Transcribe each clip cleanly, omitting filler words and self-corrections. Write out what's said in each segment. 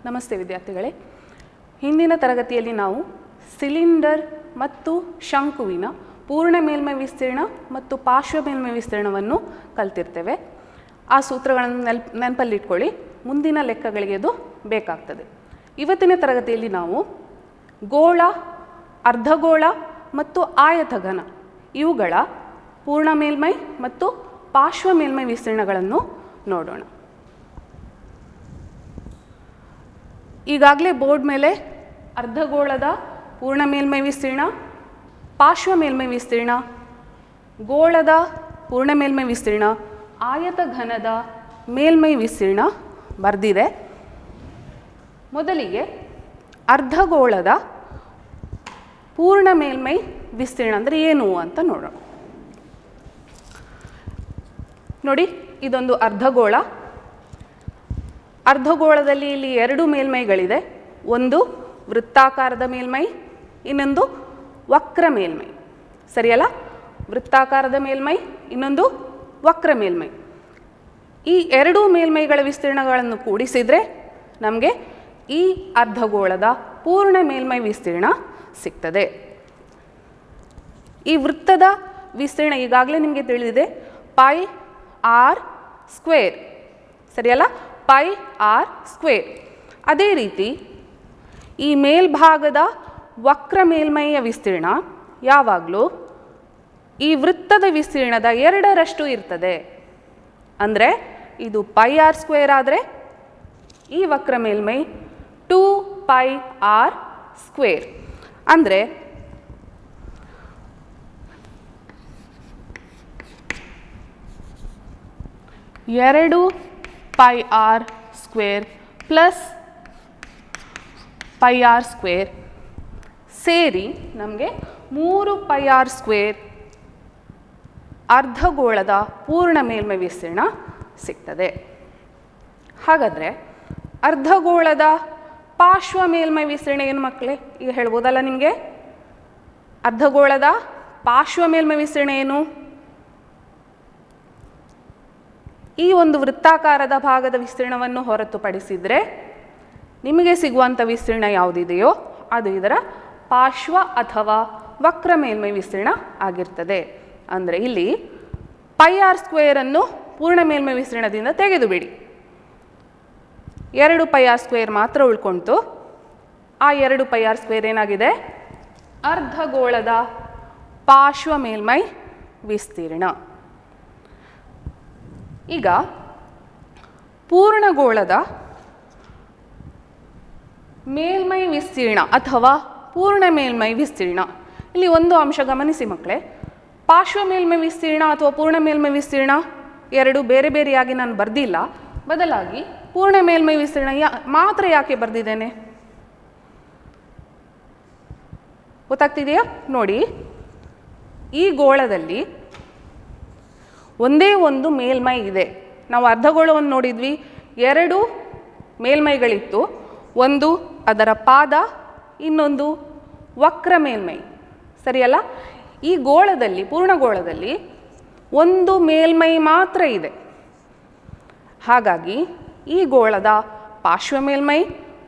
ನಮಸ್ತೆ ವಿದ್ಯಾರ್ಥಿಗಳೇ. ಹಿಂದಿನ ತರಗತಿಯಲ್ಲಿ ನಾವು ಸಿಲಿಂಡರ್ ಮತ್ತು ಶಂಕುವಿನ ಪೂರ್ಣ ಮೇಲ್ಮೈ ವಿಸ್ತೀರ್ಣ ಮತ್ತು ಪಾರ್ಶ್ವ ಮೇಲ್ಮೈ ವಿಸ್ತೀರ್ಣವನ್ನು ಕಲ್ತಿರ್ತೇವೆ. ಆ ಸೂತ್ರಗಳನ್ನು ನೆನಪಲ್ಲಿಟ್ಕೊಳ್ಳಿ, ಮುಂದಿನ ಲೆಕ್ಕಗಳಿಗೆ ಅದು ಬೇಕಾಗ್ತದೆ. ಇವತ್ತಿನ ತರಗತಿಯಲ್ಲಿ ನಾವು ಗೋಳ, ಅರ್ಧಗೋಳ ಮತ್ತು ಆಯತಘನ ಇವುಗಳ ಪೂರ್ಣ ಮೇಲ್ಮೈ ಮತ್ತು ಪಾರ್ಶ್ವ ಮೇಲ್ಮೈ ವಿಸ್ತೀರ್ಣಗಳನ್ನು ನೋಡೋಣ. ಈಗಾಗಲೇ ಬೋರ್ಡ್ ಮೇಲೆ ಅರ್ಧಗೋಳದ ಪೂರ್ಣ ಮೇಲ್ಮೈ ವಿಸ್ತೀರ್ಣ, ಪಾರ್ಶ್ವ ಮೇಲ್ಮೈ ವಿಸ್ತೀರ್ಣ, ಗೋಳದ ಪೂರ್ಣ ಮೇಲ್ಮೈ ವಿಸ್ತೀರ್ಣ, ಆಯತಘನದ ಮೇಲ್ಮೈ ವಿಸ್ತೀರ್ಣ ಬರೆದಿದೆ. ಮೊದಲಿಗೆ ಅರ್ಧಗೋಳದ ಪೂರ್ಣ ಮೇಲ್ಮೈ ವಿಸ್ತೀರ್ಣ ಅಂದರೆ ಏನು ಅಂತ ನೋಡೋಣ. ನೋಡಿ, ಇದೊಂದು ಅರ್ಧಗೋಳ. ಅರ್ಧಗೋಳದಲ್ಲಿ ಇಲ್ಲಿ ಎರಡು ಮೇಲ್ಮೈಗಳಿದೆ. ಒಂದು ವೃತ್ತಾಕಾರದ ಮೇಲ್ಮೈ, ಇನ್ನೊಂದು ವಕ್ರ ಮೇಲ್ಮೈ. ಸರಿಯಲ್ಲ? ವೃತ್ತಾಕಾರದ ಮೇಲ್ಮೈ, ಇನ್ನೊಂದು ವಕ್ರ ಮೇಲ್ಮೈ. ಈ ಎರಡೂ ಮೇಲ್ಮೈಗಳ ವಿಸ್ತೀರ್ಣಗಳನ್ನು ಕೂಡಿಸಿದರೆ ನಮಗೆ ಈ ಅರ್ಧಗೋಳದ ಪೂರ್ಣ ಮೇಲ್ಮೈ ವಿಸ್ತೀರ್ಣ ಸಿಗ್ತದೆ. ಈ ವೃತ್ತದ ವಿಸ್ತೀರ್ಣ ಈಗಾಗಲೇ ನಿಮಗೆ ತಿಳಿದಿದೆ, ಪೈ ಆರ್ ಸ್ಕ್ವೇರ್. ಸರಿಯಲ್ಲ? Pi r square. ಅದೇ ರೀತಿ ಈ ಮೇಲ್ಭಾಗದ ವಕ್ರ ಮೇಲ್ಮೈಯ ವಿಸ್ತೀರ್ಣ ಯಾವಾಗಲೂ ಈ ವೃತ್ತದ ವಿಸ್ತೀರ್ಣದ 2ರಷ್ಟು ಇರ್ತದೆ. ಅಂದರೆ ಇದು ಪೈ ಆರ್ ಸ್ಕ್ವೇರ್ ಆದರೆ ಈ ವಕ್ರ ಮೇಲ್ಮೈ 2 ಪೈ ಆರ್ ಸ್ಕ್ವೇರ್. ಅಂದರೆ ಎರಡು pi r square plus pi r square ಸೇರಿ ನಮಗೆ 3 ಪೈ ಆರ್ ಸ್ಕ್ವೇರ್ ಅರ್ಧಗೋಳದ ಪೂರ್ಣ ಮೇಲ್ಮೈ ವಿಸ್ತೀರ್ಣ ಸಿಗ್ತದೆ. ಹಾಗಾದರೆ ಅರ್ಧಗೋಳದ ಪಾರ್ಶ್ವ ಮೇಲ್ಮೈ ವಿಸ್ತೀರ್ಣ ಏನು ಮಕ್ಕಳೇ? ಈಗ ಹೇಳ್ಬೋದಲ್ಲ ನಿಮಗೆ. ಅರ್ಧಗೋಳದ ಪಾರ್ಶ್ವ ಮೇಲ್ಮೈ ವಿಸ್ತೀರ್ಣ ಏನು? ಈ ಒಂದು ವೃತ್ತಾಕಾರದ ಭಾಗದ ವಿಸ್ತೀರ್ಣವನ್ನು ಹೊರತುಪಡಿಸಿದರೆ ನಿಮಗೆ ಸಿಗುವಂಥ ವಿಸ್ತೀರ್ಣ ಯಾವುದಿದೆಯೋ ಅದು ಇದರ ಪಾರ್ಶ್ವ ಅಥವಾ ವಕ್ರ ಮೇಲ್ಮೈ ವಿಸ್ತೀರ್ಣ ಆಗಿರ್ತದೆ. ಅಂದರೆ ಇಲ್ಲಿ ಪೈ ಆರ್ ಸ್ಕ್ವೇರನ್ನು ಪೂರ್ಣ ಮೇಲ್ಮೈ ವಿಸ್ತೀರ್ಣದಿಂದ ತೆಗೆದುಬಿಡಿ, 2 ಪೈ ಆರ್ ಸ್ಕ್ವೇರ್ ಮಾತ್ರ ಉಳ್ಕೊಳ್ತು. ಆ 2 ಪೈ ಆರ್ ಸ್ಕ್ವೇರ್ ಏನಾಗಿದೆ? ಅರ್ಧಗೋಳದ ಪಾರ್ಶ್ವ ಮೇಲ್ಮೈ ವಿಸ್ತೀರ್ಣ. ಈಗ ಪೂರ್ಣಗೋಳದ ಮೇಲ್ಮೈ ವಿಸ್ತೀರ್ಣ ಅಥವಾ ಪೂರ್ಣ ಮೇಲ್ಮೈ ವಿಸ್ತೀರ್ಣ, ಇಲ್ಲಿ ಒಂದು ಅಂಶ ಗಮನಿಸಿ ಮಕ್ಕಳೇ. ಪಾರ್ಶ್ವ ಮೇಲ್ಮೈ ವಿಸ್ತೀರ್ಣ ಅಥವಾ ಪೂರ್ಣ ಮೇಲ್ಮೈ ವಿಸ್ತೀರ್ಣ ಎರಡು ಬೇರೆ ಬೇರೆಯಾಗಿ ನಾನು ಬರೆದಿಲ್ಲ, ಬದಲಾಗಿ ಪೂರ್ಣ ಮೇಲ್ಮೈ ವಿಸ್ತೀರ್ಣ ಮಾತ್ರ ಯಾಕೆ ಬರೆದಿದ್ದೇನೆ ಗೊತ್ತಾಗ್ತಿದೆಯಾ? ನೋಡಿ, ಈ ಗೋಳದಲ್ಲಿ ಒಂದೇ ಒಂದು ಮೇಲ್ಮೈ ಇದೆ. ನಾವು ಅರ್ಧಗೋಳವನ್ನು ನೋಡಿದ್ವಿ, 2 ಮೇಲ್ಮೈಗಳಿತ್ತು. ಒಂದು ಅದರ ಪಾದ, ಇನ್ನೊಂದು ವಕ್ರ ಮೇಲ್ಮೈ. ಸರಿಯಲ್ಲ? ಈ ಗೋಳದಲ್ಲಿ, ಪೂರ್ಣಗೋಳದಲ್ಲಿ ಒಂದು ಮೇಲ್ಮೈ ಮಾತ್ರ ಇದೆ. ಹಾಗಾಗಿ ಈ ಗೋಳದ ಪಾರ್ಶ್ವ ಮೇಲ್ಮೈ,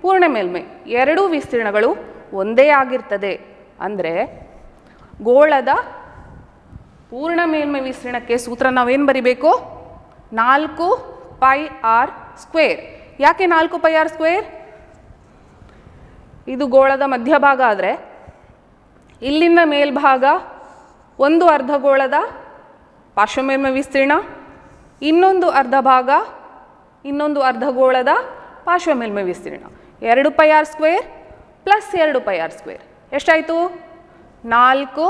ಪೂರ್ಣ ಮೇಲ್ಮೈ ಎರಡೂ ವಿಸ್ತೀರ್ಣಗಳು ಒಂದೇ ಆಗಿರ್ತದೆ. ಅಂದರೆ ಗೋಳದ ಪೂರ್ಣ ಮೇಲ್ಮೈ ವಿಸ್ತೀರ್ಣಕ್ಕೆ ಸೂತ್ರ ನಾವೇನು ಬರಿಬೇಕು? 4 ಪೈ ಆರ್ ಸ್ಕ್ವೇರ್. ಯಾಕೆ 4 ಪೈ ಆರ್ ಸ್ಕ್ವೇರ್? ಇದು ಗೋಳದ ಮಧ್ಯಭಾಗ ಆದರೆ ಇಲ್ಲಿಂದ ಮೇಲ್ಭಾಗ ಒಂದು ಅರ್ಧಗೋಳದ ಪಾರ್ಶ್ವ ಮೇಲ್ಮೈ ವಿಸ್ತೀರ್ಣ, ಇನ್ನೊಂದು ಅರ್ಧಗೋಳದ ಪಾರ್ಶ್ವ ಮೇಲ್ಮೈ ವಿಸ್ತೀರ್ಣ. 2 pi r square plus 2 pi r square ಎಷ್ಟಾಯಿತು? 4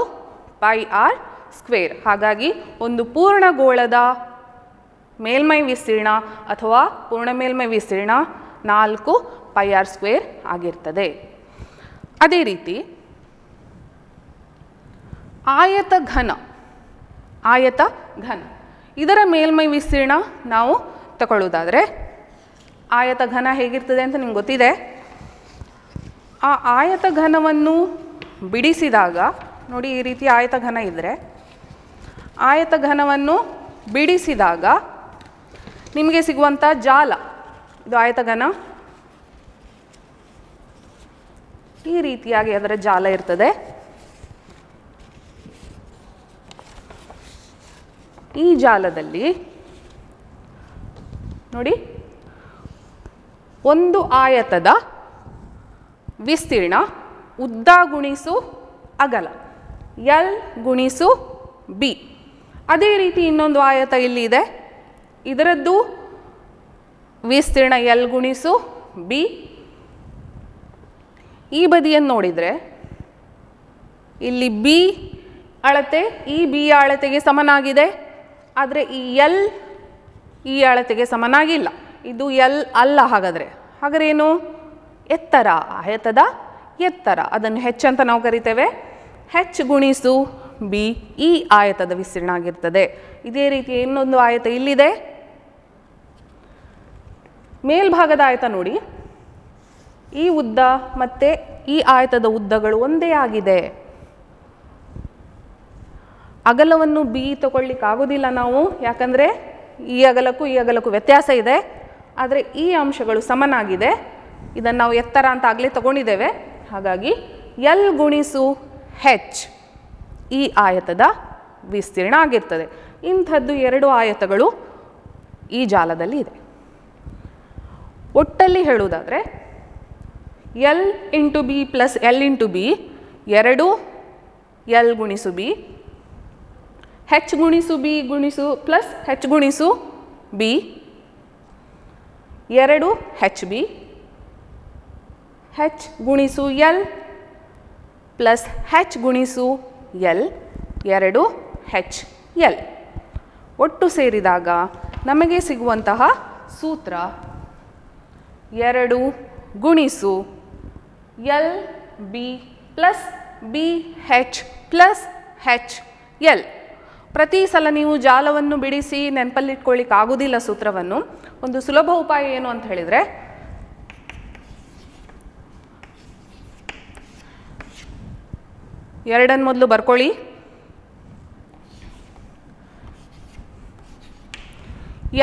ಪೈ ಆರ್ ಸ್ಕ್ವೇರ್. ಹಾಗಾಗಿ ಒಂದು ಪೂರ್ಣಗೋಳದ ಮೇಲ್ಮೈ ವಿಸ್ತೀರ್ಣ ಅಥವಾ ಪೂರ್ಣ ಮೇಲ್ಮೈ ವಿಸ್ತೀರ್ಣ 4 ಪೈ ಆರ್ ಸ್ಕ್ವೇರ್ ಆಗಿರ್ತದೆ. ಅದೇ ರೀತಿ ಆಯತಘನ ಇದರ ಮೇಲ್ಮೈ ವಿಸ್ತೀರ್ಣ ನಾವು ತಗೊಳ್ಳೋದಾದರೆ ಆಯತಘನ ಹೇಗಿರ್ತದೆ ಅಂತ ನಿಮ್ಗೆ ಗೊತ್ತಿದೆ. ಆ ಆಯತಘನವನ್ನು ಬಿಡಿಸಿದಾಗ ನೋಡಿ, ಈ ರೀತಿ ಆಯತಘನ ಇದ್ದರೆ ಆಯತಘನವನ್ನು ಬಿಡಿಸಿದಾಗ ನಿಮಗೆ ಸಿಗುವಂಥ ಜಾಲ, ಇದು ಆಯತಘನ, ಈ ರೀತಿಯಾಗಿ ಅದರ ಜಾಲ ಇರ್ತದೆ. ಈ ಜಾಲದಲ್ಲಿ ನೋಡಿ, ಒಂದು ಆಯತದ ವಿಸ್ತೀರ್ಣ ಉದ್ದ ಗುಣಿಸು ಅಗಲ ಎಲ್ ಗುಣಿಸು ಬಿ. ಅದೇ ರೀತಿ ಇನ್ನೊಂದು ಆಯತ ಇಲ್ಲಿ ಇದೆ, ಇದರದ್ದು ವಿಸ್ತೀರ್ಣ ಎಲ್ ಗುಣಿಸು ಬಿ. ಈ ಬದಿಯನ್ನು ನೋಡಿದರೆ ಇಲ್ಲಿ ಬಿ ಅಳತೆ ಈ ಬಿ ಅಳತೆಗೆ ಸಮನಾಗಿದೆ, ಆದರೆ ಈ ಎಲ್ ಈ ಅಳತೆಗೆ ಸಮನಾಗಿಲ್ಲ. ಇದು ಎಲ್ ಅಲ್ಲ. ಹಾಗಾದರೆ ಏನು? ಎತ್ತರ, ಆಯತದ ಎತ್ತರ, ಅದನ್ನು ಹೆಚ್ ಅಂತ ನಾವು ಕರಿತೇವೆ. ಹೆಚ್ ಗುಣಿಸು ಬಿ ಈ ಆಯತದ ವಿಸ್ತೀರ್ಣ ಆಗಿರ್ತದೆ. ಇದೇ ರೀತಿ ಇನ್ನೊಂದು ಆಯತ ಇಲ್ಲಿದೆ, ಮೇಲ್ಭಾಗದ ಆಯತ ನೋಡಿ, ಈ ಉದ್ದ ಮತ್ತು ಈ ಆಯತದ ಉದ್ದಗಳು ಒಂದೇ ಆಗಿದೆ. ಅಗಲವನ್ನು ಬಿ ತಗೊಳ್ಳಿಕ್ಕಾಗೋದಿಲ್ಲ ನಾವು, ಯಾಕಂದರೆ ಈ ಅಗಲಕ್ಕೂ ವ್ಯತ್ಯಾಸ ಇದೆ. ಆದರೆ ಈ ಅಂಶಗಳು ಸಮನಾಗಿದೆ. ಇದನ್ನು ನಾವು ಎತ್ತರ ಅಂತ ಆಗಲೇ ತಗೊಂಡಿದ್ದೇವೆ. ಹಾಗಾಗಿ ಎಲ್ ಗುಣಿಸು ಹೆಚ್ ಈ ಆಯತದ ವಿಸ್ತೀರ್ಣ ಆಗಿರ್ತದೆ. ಇಂಥದ್ದು 2 ಆಯತಗಳು ಈ ಜಾಲದಲ್ಲಿ ಇದೆ. ಒಟ್ಟಲ್ಲಿ ಹೇಳುವುದಾದರೆ L into B plus L into B 2 L ಗುಣಿಸು ಬಿ, ಹೆಚ್ ಗುಣಿಸು ಬಿ ಗುಣಿಸು ಪ್ಲಸ್ ಹೆಚ್ ಗುಣಿಸು ಬಿ 2 ಹೆಚ್ ಬಿ, ಹೆಚ್ ಗುಣಿಸು ಎಲ್ ಪ್ಲಸ್ ಹೆಚ್ ಗುಣಿಸು ಎಲ್ 2 ಹೆಚ್ ಎಲ್. ಒಟ್ಟು ಸೇರಿದಾಗ ನಮಗೆ ಸಿಗುವಂತಹ ಸೂತ್ರ 2 ಗುಣಿಸು L B plus B H plus H L. ಪ್ರತಿ ಸಲ ನೀವು ಜಾಲವನ್ನು ಬಿಡಿಸಿ ನೆನಪಲ್ಲಿಟ್ಕೊಳ್ಳಿಕ್ಕಾಗೋದಿಲ್ಲ ಸೂತ್ರವನ್ನು. ಒಂದು ಸುಲಭ ಉಪಾಯ ಏನು ಅಂತ ಹೇಳಿದರೆ, ಎರಡನ್ನು ಮೊದಲು ಬರ್ಕೊಳ್ಳಿ.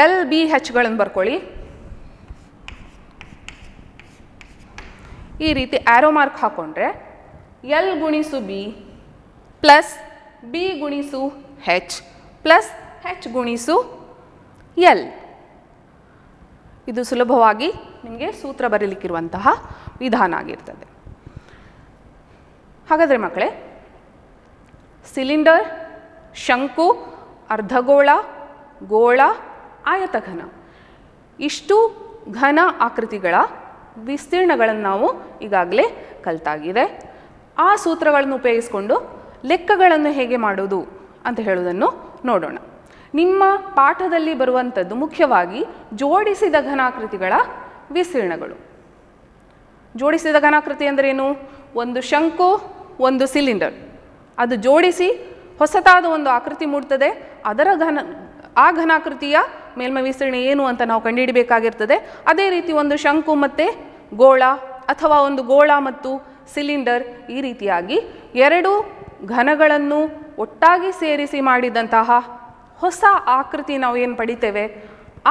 ಎಲ್ ಬಿ ಹೆಚ್ಗಳನ್ನು ಬರ್ಕೊಳ್ಳಿ. ಈ ರೀತಿ ಆ್ಯರೋ ಮಾರ್ಕ್ ಹಾಕ್ಕೊಂಡ್ರೆ ಎಲ್ ಗುಣಿಸು ಬಿ ಪ್ಲಸ್ ಬಿ ಗುಣಿಸು ಹೆಚ್ ಪ್ಲಸ್ ಹೆಚ್ ಗುಣಿಸು ಎಲ್. ಇದು ಸುಲಭವಾಗಿ ನಿಮಗೆ ಸೂತ್ರ ಬರೀಲಿಕ್ಕಿರುವಂತಹ ವಿಧಾನ ಆಗಿರ್ತದೆ. ಹಾಗಾದರೆ ಮಕ್ಕಳೇ, ಸಿಲಿಂಡರ್, ಶಂಕು, ಅರ್ಧಗೋಳ, ಗೋಳ, ಆಯತಘನ ಇಷ್ಟು ಘನ ಆಕೃತಿಗಳ ವಿಸ್ತೀರ್ಣಗಳನ್ನು ನಾವು ಈಗಾಗಲೇ ಕಲಿತಾಗಿದೆ. ಆ ಸೂತ್ರಗಳನ್ನು ಉಪಯೋಗಿಸಿಕೊಂಡು ಲೆಕ್ಕಗಳನ್ನು ಹೇಗೆ ಮಾಡೋದು ಅಂತ ಹೇಳುವುದನ್ನು ನೋಡೋಣ. ನಿಮ್ಮ ಪಾಠದಲ್ಲಿ ಬರುವಂಥದ್ದು ಮುಖ್ಯವಾಗಿ ಜೋಡಿಸಿದ ಘನಾಕೃತಿಗಳ ವಿಸ್ತೀರ್ಣಗಳು. ಜೋಡಿಸಿದ ಘನಾಕೃತಿ ಅಂದ್ರೇನು? ಒಂದು ಶಂಕು, ಒಂದು ಸಿಲಿಂಡರ್, ಅದು ಜೋಡಿಸಿ ಹೊಸತಾದ ಒಂದು ಆಕೃತಿ ಮೂಡ್ತದೆ. ಅದರ ಆ ಘನಾಕೃತಿಯ ಮೇಲ್ಮೈ ವಿಸ್ತೀರ್ಣ ಏನು ಅಂತ ನಾವು ಕಂಡುಹಿಡಬೇಕಾಗಿರ್ತದೆ. ಅದೇ ರೀತಿ ಒಂದು ಶಂಕು ಮತ್ತು ಗೋಳ, ಅಥವಾ ಒಂದು ಗೋಳ ಮತ್ತು ಸಿಲಿಂಡರ್, ಈ ರೀತಿಯಾಗಿ 2 ಘನಗಳನ್ನು ಒಟ್ಟಾಗಿ ಸೇರಿಸಿ ಮಾಡಿದಂತಹ ಹೊಸ ಆಕೃತಿ ನಾವು ಏನು ಪಡಿತೇವೆ,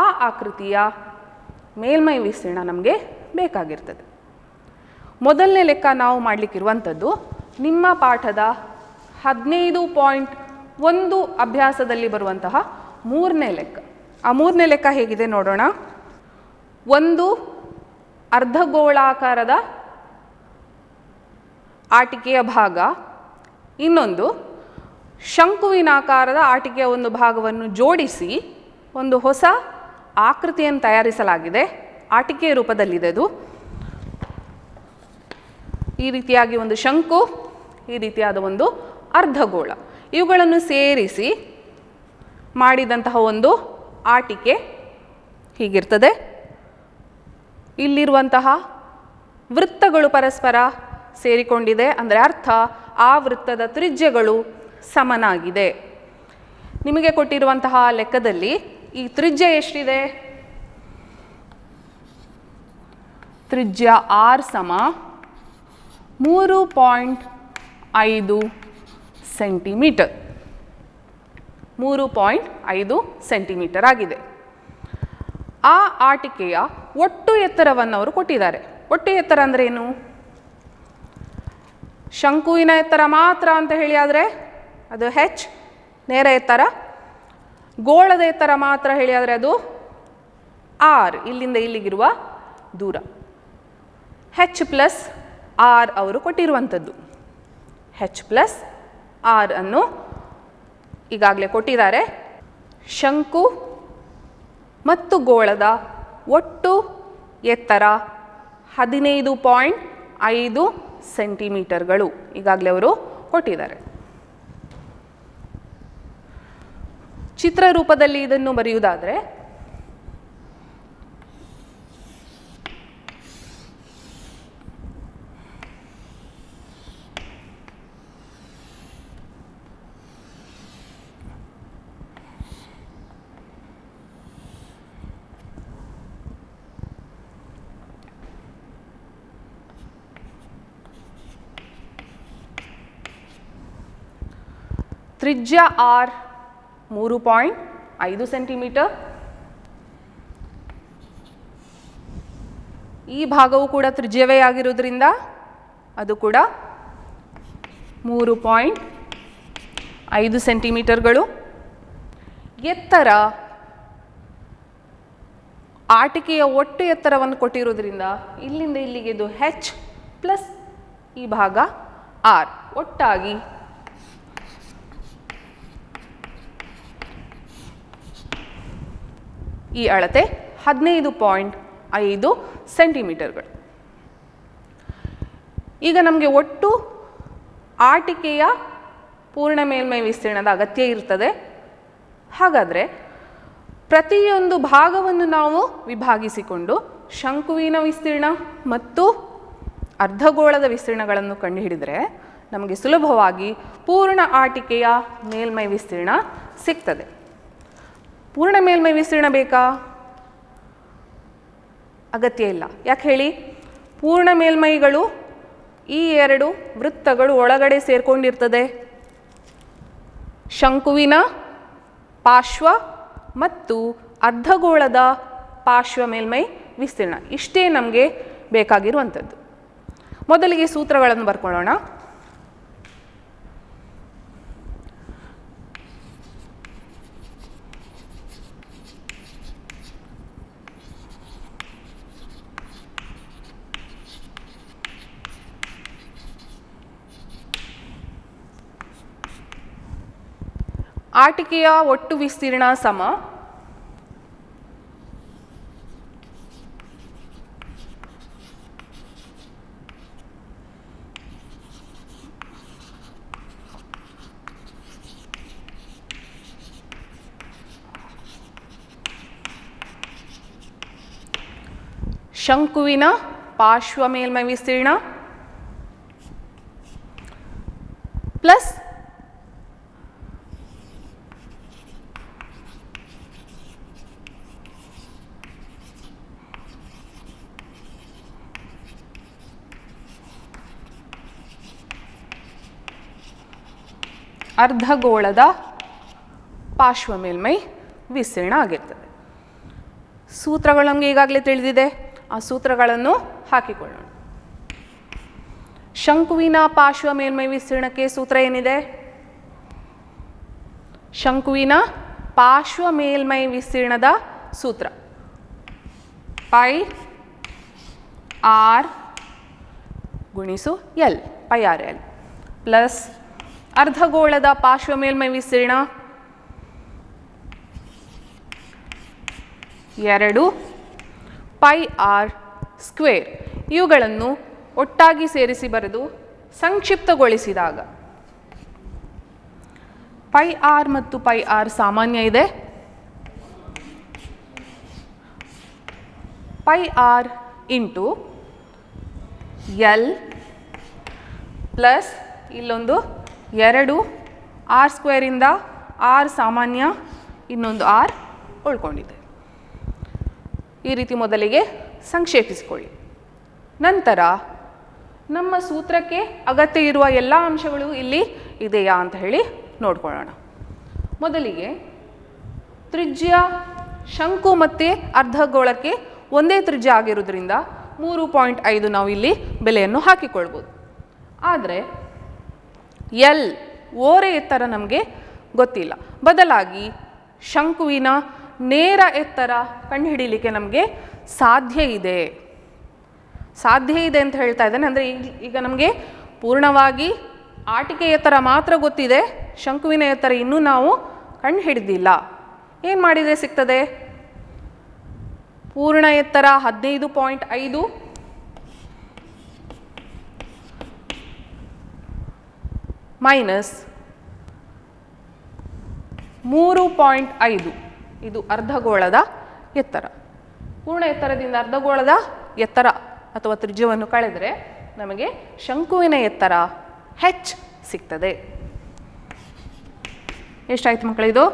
ಆ ಆಕೃತಿಯ ಮೇಲ್ಮೈ ವಿಸ್ತೀರ್ಣ ನಮಗೆ ಬೇಕಾಗಿರ್ತದೆ. ಮೊದಲನೇ ಲೆಕ್ಕ ನಾವು ಮಾಡಲಿಕ್ಕಿರುವಂಥದ್ದು ನಿಮ್ಮ ಪಾಠದ 15.1 ಅಭ್ಯಾಸದಲ್ಲಿ ಬರುವಂತಹ 3ನೇ ಲೆಕ್ಕ. ಆ 3ನೇ ಲೆಕ್ಕ ಹೇಗಿದೆ ನೋಡೋಣ. ಒಂದು ಅರ್ಧಗೋಳಾಕಾರದ ಆಟಿಕೆಯ ಭಾಗ, ಇನ್ನೊಂದು ಶಂಕುವಿನಾಕಾರದ ಆಟಿಕೆಯ ಒಂದು ಭಾಗವನ್ನು ಜೋಡಿಸಿ ಒಂದು ಹೊಸ ಆಕೃತಿಯನ್ನು ತಯಾರಿಸಲಾಗಿದೆ. ಆಟಿಕೆಯ ರೂಪದಲ್ಲಿದೆ ಅದು. ಈ ರೀತಿಯಾಗಿ ಒಂದು ಶಂಕು, ಈ ರೀತಿಯಾದ ಒಂದು ಅರ್ಧಗೋಳ, ಇವುಗಳನ್ನು ಸೇರಿಸಿ ಮಾಡಿದಂತಹ ಒಂದು ಆಟಿಕೆ ಹೀಗಿರ್ತದೆ. ಇಲ್ಲಿರುವಂತಹ ವೃತ್ತಗಳು ಪರಸ್ಪರ ಸೇರಿಕೊಂಡಿದೆ, ಅಂದರೆ ಅರ್ಥ ಆ ವೃತ್ತದ ತ್ರಿಜ್ಯಗಳು ಸಮನಾಗಿದೆ. ನಿಮಗೆ ಕೊಟ್ಟಿರುವಂತಹ ಲೆಕ್ಕದಲ್ಲಿ ಈ ತ್ರಿಜ್ಯ ಎಷ್ಟಿದೆ? ತ್ರಿಜ್ಯ R ಸಮ 3.5 ಸೆಂಟಿಮೀಟರ್. 3.5 ಸೆಂಟಿಮೀಟರ್ ಆಗಿದೆ. ಆ ಆಟಿಕೆಯ ಒಟ್ಟು ಎತ್ತರವನ್ನು ಅವರು ಕೊಟ್ಟಿದ್ದಾರೆ. ಒಟ್ಟು ಎತ್ತರ ಅಂದರೆ ಏನು? ಶಂಕುವಿನ ಎತ್ತರ ಮಾತ್ರ ಅಂತ ಹೇಳಿ ಆದರೆ ಅದು ಹೆಚ್ ನೇರ ಎತ್ತರ, ಗೋಳದ ಎತ್ತರ ಮಾತ್ರ ಹೇಳಿ ಆದರೆ ಅದು ಆರ್, ಇಲ್ಲಿಂದ ಇಲ್ಲಿಗಿರುವ ದೂರ. ಹೆಚ್ ಪ್ಲಸ್ ಆರ್ ಅವರು ಕೊಟ್ಟಿರುವಂಥದ್ದು. ಹೆಚ್ ಪ್ಲಸ್ ಆರ್ ಅನ್ನು ಈಗಾಗಲೇ ಕೊಟ್ಟಿದ್ದಾರೆ. ಶಂಕು ಮತ್ತು ಗೋಳದ ಒಟ್ಟು ಎತ್ತರ 15.5 ಸೆಂಟಿಮೀಟರ್ಗಳು ಈಗಾಗಲೇ ಅವರು ಕೊಟ್ಟಿದ್ದಾರೆ. ಚಿತ್ರರೂಪದಲ್ಲಿ ಇದನ್ನು ಬರೆಯುವುದಾದರೆ ತ್ರಿಜ್ಯ ಆರ್ 3.5 ಸೆಂಟಿಮೀಟರ್. ಈ ಭಾಗವು ಕೂಡ ತ್ರಿಜ್ಯವೇ ಆಗಿರುವುದರಿಂದ ಅದು ಕೂಡ 3.5 ಸೆಂಟಿಮೀಟರ್ಗಳು. ಎತ್ತರ ಆಟಿಕೆಯ ಒಟ್ಟು ಎತ್ತರವನ್ನು ಕೊಟ್ಟಿರುವುದರಿಂದ ಇಲ್ಲಿಂದ ಇಲ್ಲಿಗೆ ಇದು ಹೆಚ್ ಪ್ಲಸ್ ಈ ಭಾಗ ಆರ್, ಒಟ್ಟಾಗಿ ಈ ಅಳತೆ 15.5 ಸೆಂಟಿಮೀಟರ್ಗಳು. ಈಗ ನಮಗೆ ಒಟ್ಟು ಆಟಿಕೆಯ ಪೂರ್ಣ ಮೇಲ್ಮೈ ವಿಸ್ತೀರ್ಣದ ಅಗತ್ಯ ಇರ್ತದೆ. ಹಾಗಾದರೆ ಪ್ರತಿಯೊಂದು ಭಾಗವನ್ನು ನಾವು ವಿಭಾಗಿಸಿಕೊಂಡು ಶಂಕುವಿನ ವಿಸ್ತೀರ್ಣ ಮತ್ತು ಅರ್ಧಗೋಳದ ವಿಸ್ತೀರ್ಣಗಳನ್ನು ಕಂಡುಹಿಡಿದರೆ ನಮಗೆ ಸುಲಭವಾಗಿ ಪೂರ್ಣ ಆಟಿಕೆಯ ಮೇಲ್ಮೈ ವಿಸ್ತೀರ್ಣ ಸಿಗ್ತದೆ. ಪೂರ್ಣ ಮೇಲ್ಮೈ ವಿಸ್ತೀರ್ಣ ಬೇಕಾ? ಅಗತ್ಯ ಇಲ್ಲ. ಯಾಕೆ ಹೇಳಿ? ಪೂರ್ಣ ಮೇಲ್ಮೈಗಳು ಈ ಎರಡು ವೃತ್ತಗಳು ಒಳಗಡೆ ಸೇರ್ಕೊಂಡಿರ್ತದೆ. ಶಂಕುವಿನ ಪಾರ್ಶ್ವ ಮತ್ತು ಅರ್ಧಗೋಳದ ಪಾರ್ಶ್ವ ಮೇಲ್ಮೈ ವಿಸ್ತೀರ್ಣ ಇಷ್ಟೇ ನಮಗೆ ಬೇಕಾಗಿರುವಂಥದ್ದು. ಮೊದಲಿಗೆ ಸೂತ್ರಗಳನ್ನು ಬರ್ಕೊಳ್ಳೋಣ. ಆಟಿಕೆಯ ಒಟ್ಟು ವಿಸ್ತೀರ್ಣ ಸಮ ಶಂಕುವಿನ ಪಾರ್ಶ್ವ ಮೇಲ್ಮೈ ವಿಸ್ತೀರ್ಣ ಪ್ಲಸ್ ಅರ್ಧಗೋಳದ ಪಾರ್ಶ್ವ ಮೇಲ್ಮೈ ವಿಸ್ತೀರ್ಣ ಆಗಿರ್ತದೆ. ಸೂತ್ರಗಳು ನಮಗೆ ಈಗಾಗಲೇ ತಿಳಿದಿದೆ. ಆ ಸೂತ್ರಗಳನ್ನು ಹಾಕಿಕೊಳ್ಳೋಣ. ಶಂಕುವಿನ ಪಾರ್ಶ್ವ ಮೇಲ್ಮೈ ವಿಸ್ತೀರ್ಣಕ್ಕೆ ಸೂತ್ರ ಏನಿದೆ? ಶಂಕುವಿನ ಪಾರ್ಶ್ವ ಮೇಲ್ಮೈ ವಿಸ್ತೀರ್ಣದ ಸೂತ್ರ ಪೈ ಆರ್ ಗುಣಿಸು L, pi R L, plus ಅರ್ಧಗೋಳದ ಪಾರ್ಶ್ವ ಮೇಲ್ಮೈ ವಿಸ್ತೀರ್ಣ 2 ಪೈ ಆರ್ ಸ್ಕ್ವೇರ್. ಇವುಗಳನ್ನು ಒಟ್ಟಾಗಿ ಸೇರಿಸಿ ಬರೆದು ಸಂಕ್ಷಿಪ್ತಗೊಳಿಸಿದಾಗ ಪೈ ಆರ್ ಮತ್ತು ಪೈ ಆರ್ ಸಾಮಾನ್ಯ ಇದೆ. Pi r into L plus ಇಲ್ಲೊಂದು 2 ಆರ್ ಸ್ಕ್ವೇರಿಂದ ಆರ್ ಸಾಮಾನ್ಯ, ಇನ್ನೊಂದು ಆರ್ ಉಳ್ಕೊಂಡಿದೆ. ಈ ರೀತಿ ಮೊದಲಿಗೆ ಸಂಕ್ಷೇಪಿಸಿಕೊಳ್ಳಿ. ನಂತರ ನಮ್ಮ ಸೂತ್ರಕ್ಕೆ ಅಗತ್ಯ ಇರುವ ಎಲ್ಲ ಅಂಶಗಳು ಇಲ್ಲಿ ಇದೆಯಾ ಅಂತ ಹೇಳಿ ನೋಡ್ಕೊಳ್ಳೋಣ. ಮೊದಲಿಗೆ ತ್ರಿಜ್ಯ ಶಂಕು ಮತ್ತು ಅರ್ಧಗೋಳಕ್ಕೆ ಒಂದೇ ತ್ರಿಜ್ಯ ಆಗಿರೋದ್ರಿಂದ 3.5 ನಾವು ಇಲ್ಲಿ ಬೆಲೆಯನ್ನು ಹಾಕಿಕೊಳ್ಬೋದು. ಆದರೆ ಎಲ್ ಓರೆ ಎತ್ತರ ನಮಗೆ ಗೊತ್ತಿಲ್ಲ. ಬದಲಾಗಿ ಶಂಕುವಿನ ನೇರ ಎತ್ತರ ಕಂಡುಹಿಡಿಯಲಿಕ್ಕೆ ನಮಗೆ ಸಾಧ್ಯ ಇದೆ ಅಂತ ಹೇಳ್ತಾ ಇದ್ದೇನೆ. ಅಂದರೆ ಈಗ ನಮಗೆ ಪೂರ್ಣವಾಗಿ ಆಟಿಕೆ ಎತ್ತರ ಮಾತ್ರ ಗೊತ್ತಿದೆ, ಶಂಕುವಿನ ಎತ್ತರ ಇನ್ನೂ ನಾವು ಕಂಡು ಹಿಡಿದಿಲ್ಲ. ಏನು ಮಾಡಿದರೆ ಸಿಗ್ತದೆ? ಪೂರ್ಣ ಎತ್ತರ 15.5 ಮೈನಸ್ 3.5 ಇದು ಅರ್ಧಗೋಳದ ಎತ್ತರ. ಪೂರ್ಣ ಎತ್ತರದಿಂದ ಅರ್ಧಗೋಳದ ಎತ್ತರ ಅಥವಾ ತ್ರಿಜ್ಯವನ್ನು ಕಳೆದರೆ ನಮಗೆ ಶಂಕುವಿನ ಎತ್ತರ h ಸಿಗ್ತದೆ. ಎಷ್ಟಾಯ್ತು ಮಕ್ಕಳು? ಇದು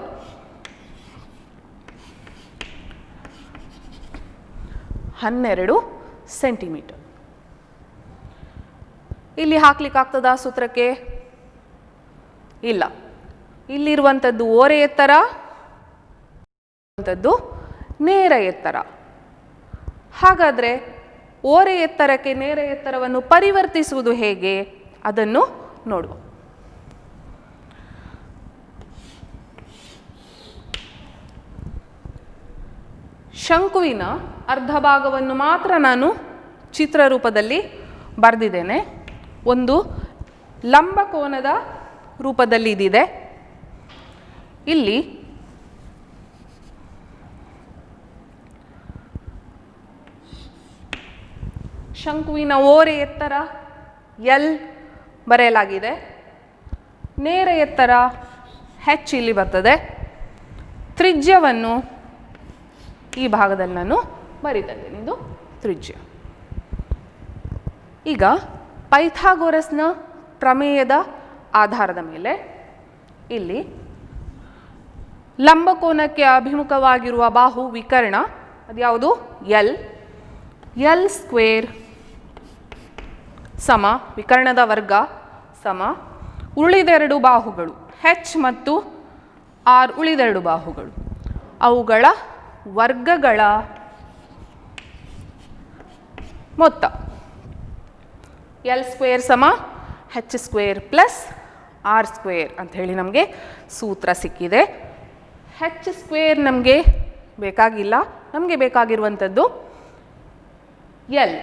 12 ಸೆಂಟಿಮೀಟರ್. ಇಲ್ಲಿ ಹಾಕ್ಲಿಕ್ಕಾಗ್ತದ ಸೂತ್ರಕ್ಕೆ? ಇಲ್ಲ. ಇಲ್ಲಿರುವಂಥದ್ದು ಓರೆ ಎತ್ತರ, ನೇರ ಎತ್ತರ. ಹಾಗಾದರೆ ಓರೆ ಎತ್ತರಕ್ಕೆ ನೇರ ಎತ್ತರವನ್ನು ಪರಿವರ್ತಿಸುವುದು ಹೇಗೆ ಅದನ್ನು ನೋಡುವ. ಶಂಕುವಿನ ಅರ್ಧ ಭಾಗವನ್ನು ಮಾತ್ರ ನಾನು ಚಿತ್ರರೂಪದಲ್ಲಿ ಬರೆದಿದ್ದೇನೆ. ಒಂದು ಲಂಬಕೋನದ ರೂಪದಲ್ಲಿ ಇದಿದೆ. ಇಲ್ಲಿ ಶಂಕುವಿನ ಓರೆ ಎತ್ತರ ಎಲ್ ಬರೆಯಲಾಗಿದೆ, ನೇರ ಎತ್ತರ h ಇಲ್ಲಿ ಬರ್ತದೆ, ತ್ರಿಜ್ಯವನ್ನು ಈ ಭಾಗದಲ್ಲಿ ನಾನು ಬರೀತಾ ಇದ್ದೇನೆ, ಇದು ತ್ರಿಜ್ಯ. ಈಗ ಪೈಥಾಗೋರಸ್ನ ಪ್ರಮೇಯದ ಆಧಾರದ ಮೇಲೆ ಇಲ್ಲಿ ಲಂಬಕೋನಕ್ಕೆ ಅಭಿಮುಖವಾಗಿರುವ ಬಾಹು ವಿಕರ್ಣ ಅದ್ಯಾವುದು? ಎಲ್ ಸ್ಕ್ವೇರ್ ಸಮ ವಿಕರ್ಣದ ವರ್ಗ ಸಮ ಉಳಿದೆರಡು ಬಾಹುಗಳು h ಮತ್ತು r, ಉಳಿದೆರಡು ಬಾಹುಗಳು ಅವುಗಳ ವರ್ಗಗಳ ಮೊತ್ತ. ಎಲ್ ಸ್ಕ್ವೇರ್ ಸಮ h square plus r square ಅಂತ ಹೇಳಿ ನಮಗೆ ಸೂತ್ರ ಸಿಕ್ಕಿದೆ. h ಸ್ಕ್ವೇರ್ ನಮಗೆ ಬೇಕಾಗಿಲ್ಲ, ನಮಗೆ ಬೇಕಾಗಿರುವಂಥದ್ದು ಎಲ್.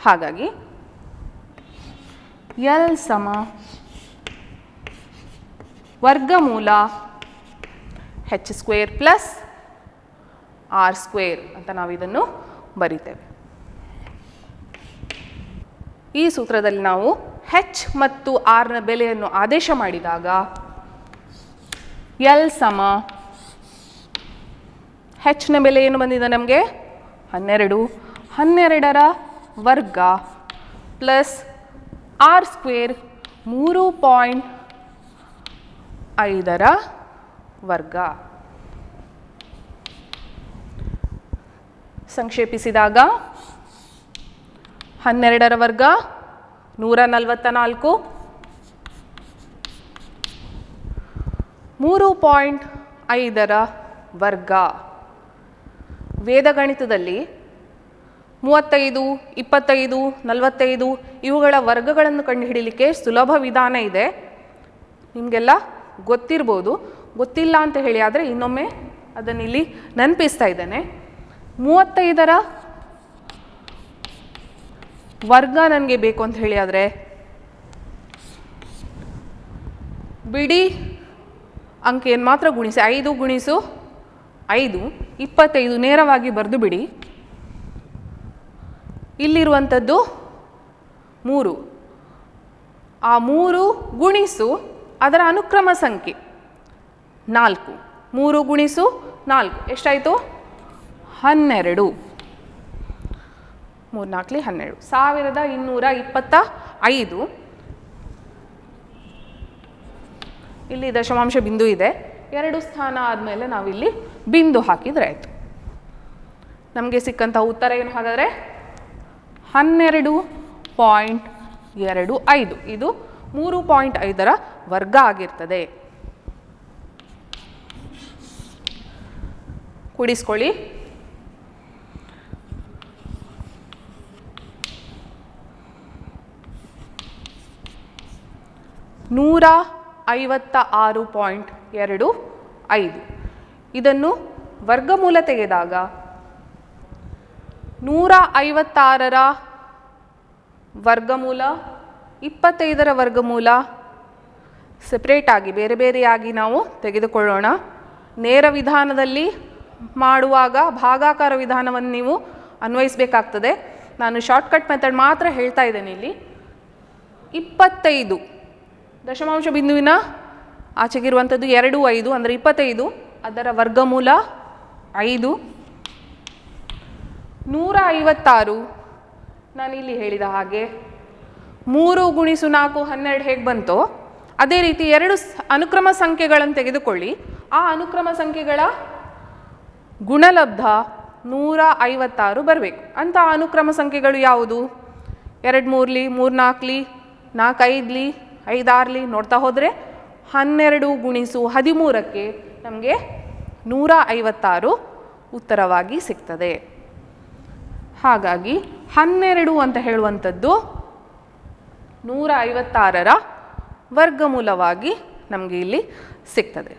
ಹಾಗಾಗಿ ಎಲ್ ಸಮ ವರ್ಗಮೂಲ h square plus r square ಅಂತ ನಾವು ಇದನ್ನು ಬರಿತೇವೆ. ಈ ಸೂತ್ರದಲ್ಲಿ ನಾವು h ಮತ್ತು r ನ ಬೆಲೆಯನ್ನು ಆದೇಶ ಮಾಡಿದಾಗ ಎಲ್ ಸಮ h ನ ಬೆಲೆ ಏನು ಬಂದಿದೆ ನಮಗೆ? 12, 12ರ ವರ್ಗ ಪ್ಲಸ್ r ಸ್ಕ್ವೇರ್ 3.5ರ ವರ್ಗ. ಸಂಕ್ಷೇಪಿಸಿದಾಗ 12ರ ವರ್ಗ 144, 3.5ರ ವರ್ಗ. ವೇದಗಣಿತದಲ್ಲಿ 35, 25, 45 ಇವುಗಳ ವರ್ಗಗಳನ್ನು ಕಂಡುಹಿಡಿಯಲಿಕ್ಕೆ ಸುಲಭ ವಿಧಾನ ಇದೆ. ನಿಮಗೆಲ್ಲ ಗೊತ್ತಿರ್ಬೋದು, ಗೊತ್ತಿಲ್ಲ ಅಂತ ಹೇಳಿ ಆದರೆ ಇನ್ನೊಮ್ಮೆ ಅದನ್ನಿಲ್ಲಿ ನೆನಪಿಸ್ತಾ ಇದ್ದೇನೆ. 35ರ ವರ್ಗ ನನಗೆ ಬೇಕು ಅಂತ ಹೇಳಿ ಆದರೆ ಬಿಡಿ ಅಂಕೆಯನ್ನು ಮಾತ್ರ ಗುಣಿಸಿ 5 ಗುಣಿಸು 5 25 ನೇರವಾಗಿ ಬರೆದು ಬಿಡಿ. ಇಲ್ಲಿರುವಂಥದ್ದು 3, ಆ 3 ಗುಣಿಸು ಅದರ ಅನುಕ್ರಮ ಸಂಖ್ಯೆ 4, 3 ಗುಣಿಸು 4 ಎಷ್ಟಾಯಿತು? 12. 3 4 12, 1225. ಇಲ್ಲಿ ದಶಮಾಂಶ ಬಿಂದು ಇದೆ, 2 ಸ್ಥಾನ ಆದಮೇಲೆ ನಾವಿಲ್ಲಿ ಬಿಂದು ಹಾಕಿದರೆ ಆಯಿತು. ನಮಗೆ ಸಿಕ್ಕಂಥ ಉತ್ತರ ಏನು ಹಾಗಾದರೆ? 12.25. ಇದು 3.5ರ ವರ್ಗ ಆಗಿರ್ತದೆ. ಕೂಡಿಸ್ಕೊಳ್ಳಿ. 156.25. ಇದನ್ನು ವರ್ಗಮೂಲ ತೆಗೆದಾಗ 156ರ ವರ್ಗಮೂಲ 25ರ ವರ್ಗಮೂಲ ಸೆಪ್ರೇಟಾಗಿ ಬೇರೆ ಬೇರೆಯಾಗಿ ನಾವು ತೆಗೆದುಕೊಳ್ಳೋಣ. ನೇರ ವಿಧಾನದಲ್ಲಿ ಮಾಡುವಾಗ ಭಾಗಾಕಾರ ವಿಧಾನವನ್ನು ನೀವು ಅನ್ವಯಿಸಬೇಕಾಗ್ತದೆ. ನಾನು ಶಾರ್ಟ್ಕಟ್ ಮೆಥಡ್ ಮಾತ್ರ ಹೇಳ್ತಾ ಇದ್ದೇನೆ. ಇಲ್ಲಿ 25 ದಶಮಾಂಶ ಬಿಂದುವಿನ ಆಚೆಗಿರುವಂಥದ್ದು 2, 5 ಅಂದರೆ 25, ಅದರ ವರ್ಗಮೂಲ 5. 156 ನಾನಿಲ್ಲಿ ಹೇಳಿದ ಹಾಗೆ 3 × 4 12 ಹೇಗೆ ಬಂತೋ ಅದೇ ರೀತಿ 2 ಅನುಕ್ರಮ ಸಂಖ್ಯೆಗಳನ್ನು ತೆಗೆದುಕೊಳ್ಳಿ. ಆ ಅನುಕ್ರಮ ಸಂಖ್ಯೆಗಳ ಗುಣಲಬ್ಧ 156 ಬರಬೇಕು. ಅಂಥ ಅನುಕ್ರಮ ಸಂಖ್ಯೆಗಳು ಯಾವುದು? 2 3ಲಿ, 3 4ಲಿ, 4 5ಲಿ, 5 6ಲಿ ನೋಡ್ತಾ ಹೋದರೆ 12 × 13ಕ್ಕೆ ನಮಗೆ 156 ಉತ್ತರವಾಗಿ ಸಿಗ್ತದೆ. ಹಾಗಾಗಿ 12 ಅಂತ ಹೇಳುವಂಥದ್ದು 156ರ ವರ್ಗಮೂಲವಾಗಿ ನಮಗೆ ಇಲ್ಲಿ ಸಿಗ್ತದೆ.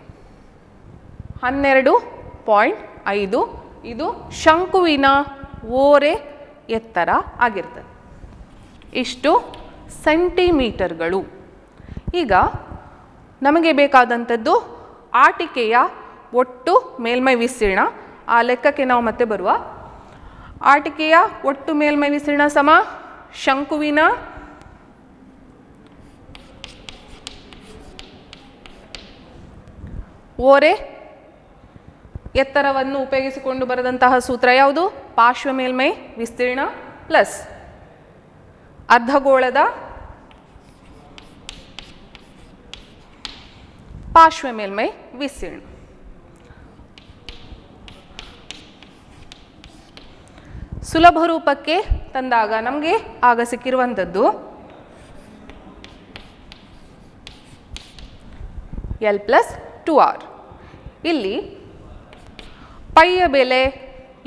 12.5 ಇದು ಶಂಕುವಿನ ಓರೆ ಎತ್ತರ ಆಗಿರ್ತದೆ. ಇಷ್ಟು ಸೆಂಟಿಮೀಟರ್ಗಳು. ಈಗ ನಮಗೆ ಬೇಕಾದಂಥದ್ದು ಆಟಿಕೆಯ ಒಟ್ಟು ಮೇಲ್ಮೈ ವಿಸ್ತೀರ್ಣ. ಆ ಲೆಕ್ಕಕ್ಕೆ ನಾವು ಮತ್ತೆ ಬರುವ. ಆಟಿಕೆಯ ಒಟ್ಟು ಮೇಲ್ಮೈ ವಿಸ್ತೀರ್ಣ ಸಮ ಶಂಕುವಿನ ಓರೆ ಎತ್ತರವನ್ನು ಉಪಯೋಗಿಸಿಕೊಂಡು ಬರೆದಂತಹ ಸೂತ್ರ ಯಾವುದು? ಪಾರ್ಶ್ವ ಮೇಲ್ಮೈ ವಿಸ್ತೀರ್ಣ ಪ್ಲಸ್ ಅರ್ಧಗೋಳದ ಪಾರ್ಶ್ವ ಮೇಲ್ಮೈ ವಿಸ್ತೀರ್ಣ. ಸುಲಭ ರೂಪಕ್ಕೆ ತಂದಾಗ ನಮಗೆ ಆಗ ಸಿಕ್ಕಿರುವಂಥದ್ದು L + 2R. ಇಲ್ಲಿ ಪೈಯ ಬೆಲೆ